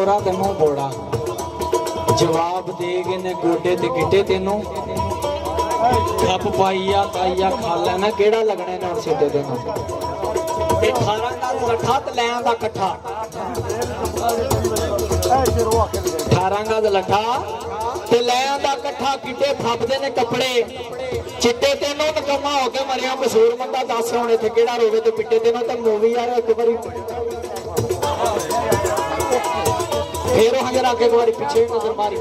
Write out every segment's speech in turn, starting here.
चोरा ते मुंह बोड़ा जवाब दे गए ने गोडे ते गिटे तेनों खप पाइया ताइया खा लेना केड़ा लगने ने सीधे तेनों 18 गज लठा ते लैं दा कट्ठा 18 गज लठा ते लैं दा कट्ठा गिटे फपदे ने कपड़े चिट्टे तेनों नकमा हो के मरिया मशहूर बंदा दस हुण इत्थे केड़ा रोवे ते पिट्टे तेनों ते मूवी यार एक बारी फेरो हजर आके एक बारी पीछे नजर मारी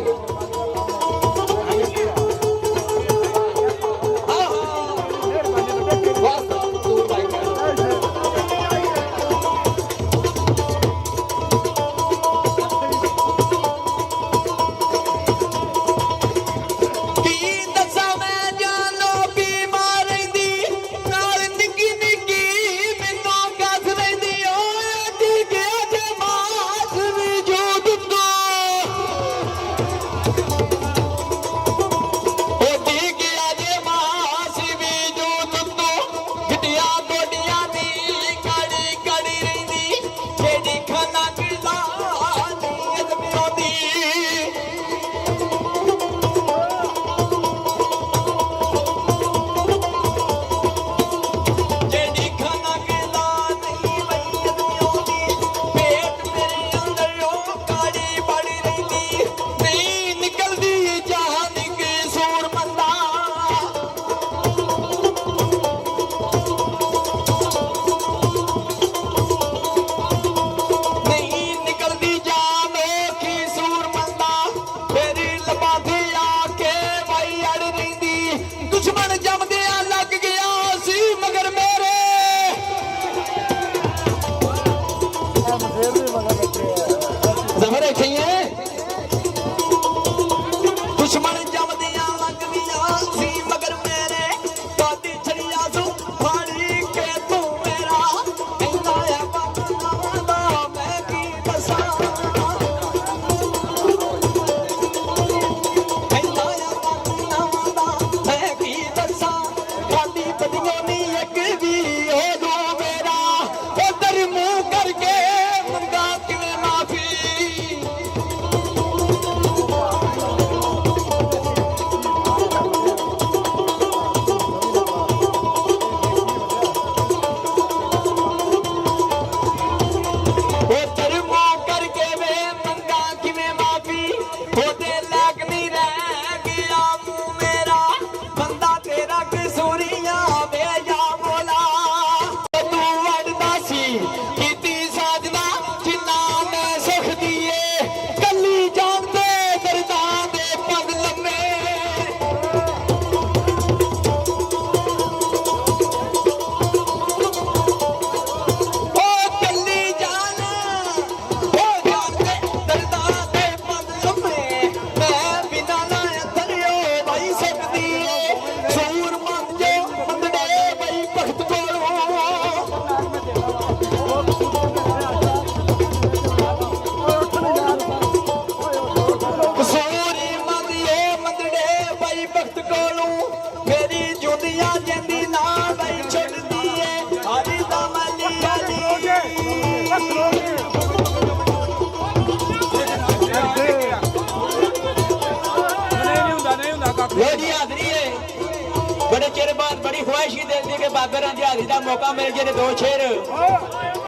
बड़े चेर बाद बड़ी ख्वाहिश की दिल थी कि बाबे राम हाजी का मौका मिल जाए दो शेर